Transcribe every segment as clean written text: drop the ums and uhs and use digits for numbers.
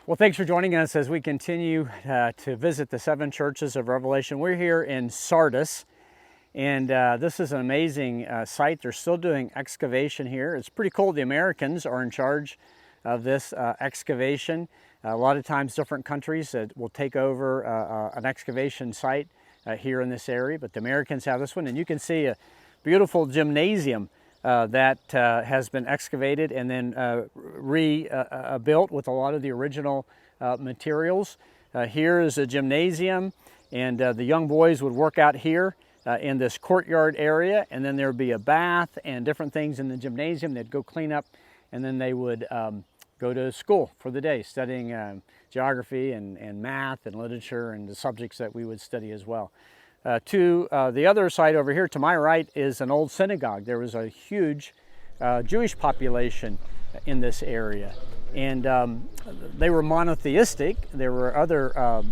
Well, thanks for joining us as we continue to visit the 7 churches of Revelation. We're here in Sardis, and this is an amazing site. They're still doing excavation here. It's pretty cool. The Americans are in charge of this excavation. A lot of times different countries will take over an excavation site here in this area, but the Americans have this one, and you can see a beautiful gymnasium that has been excavated and then rebuilt with a lot of the original materials. Here is a gymnasium, and the young boys would work out here in this courtyard area, and then there would be a bath and different things in the gymnasium. They'd go clean up, and then they would go to school for the day, studying geography and math and literature and the subjects that we would study as well. To the other side over here, to my right, is an old synagogue. There was a huge Jewish population in this area, and they were monotheistic. There were other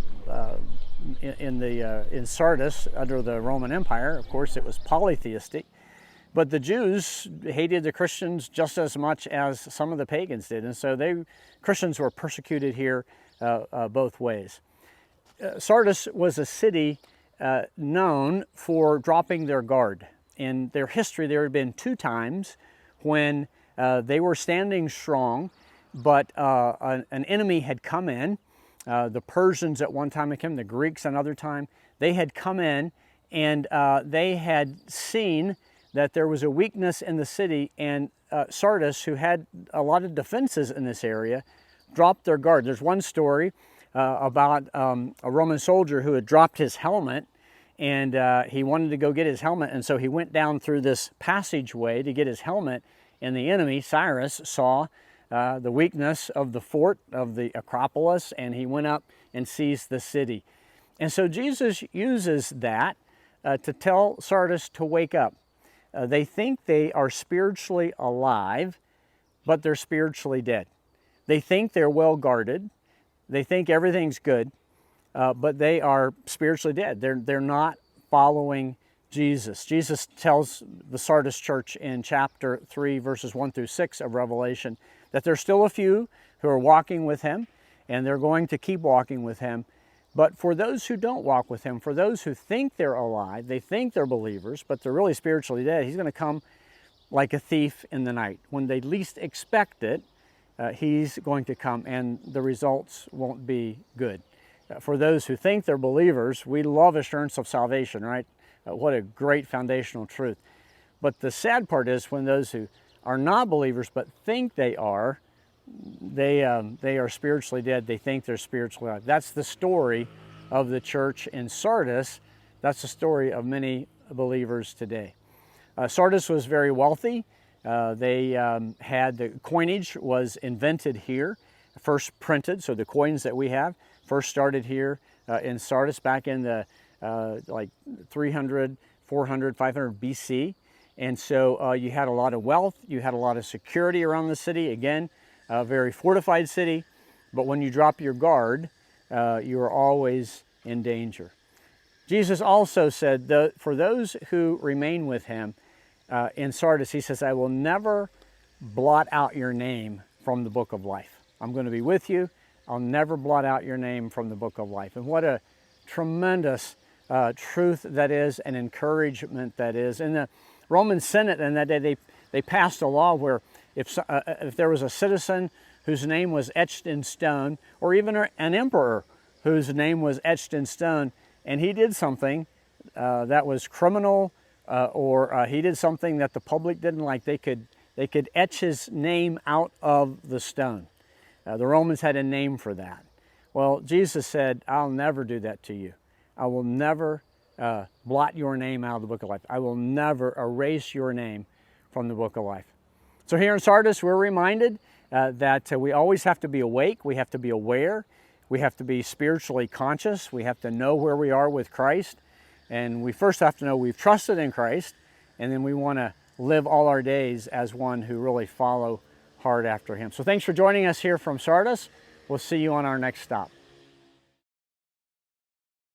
in Sardis under the Roman Empire. Of course, it was polytheistic, but the Jews hated the Christians just as much as some of the pagans did, and so Christians were persecuted here both ways. Sardis was a city known for dropping their guard. In their history, there had been 2 times when they were standing strong, but an enemy had come in. The Persians at one time had come, the Greeks another time. They had come in, and they had seen that there was a weakness in the city, and Sardis, who had a lot of defenses in this area, dropped their guard. There's one story about a Roman soldier who had dropped his helmet, and he wanted to go get his helmet, and so he went down through this passageway to get his helmet, and the enemy, Cyrus, saw the weakness of the fort of the Acropolis, and he went up and seized the city. And so Jesus uses that to tell Sardis to wake up. They think they are spiritually alive, but they're spiritually dead. They think they're well guarded. They think everything's good, but they are spiritually dead. They're not following Jesus. Jesus tells the Sardis church in chapter 3, verses 1 through 6 of Revelation, that there's still a few who are walking with him, and they're going to keep walking with him. But for those who don't walk with him, for those who think they're alive, they think they're believers, but they're really spiritually dead, he's going to come like a thief in the night. When they least expect it, he's going to come, and the results won't be good. For those who think they're believers, we love assurance of salvation, right? What a great foundational truth. But the sad part is when those who are not believers but think they are spiritually dead. They think they're spiritually alive. That's the story of the church in Sardis. That's the story of many believers today. Sardis was very wealthy. They had the coinage was invented here, first printed. So the coins that we have first started here in Sardis back in the like 300, 400, 500 BC. And so you had a lot of wealth. You had a lot of security around the city. Again, a very fortified city. But when you drop your guard, you are always in danger. Jesus also said that for those who remain with him in Sardis, he says, I will never blot out your name from the book of life. I'm going to be with you. I'll never blot out your name from the book of life. And what a tremendous truth that is, and encouragement that is. In the Roman Senate in that day, they passed a law where if there was a citizen whose name was etched in stone, or even an emperor whose name was etched in stone, and he did something that was criminal, or he did something that the public didn't like, they could etch his name out of the stone. The Romans had a name for that. Well, Jesus said, I'll never do that to you. I will never blot your name out of the book of life. I will never erase your name from the book of life. So here in Sardis, we're reminded that we always have to be awake. We have to be aware. We have to be spiritually conscious. We have to know where we are with Christ. And we first have to know we've trusted in Christ. And then we want to live all our days as one who really follow hard after him. So thanks for joining us here from Sardis. We'll see you on our next stop.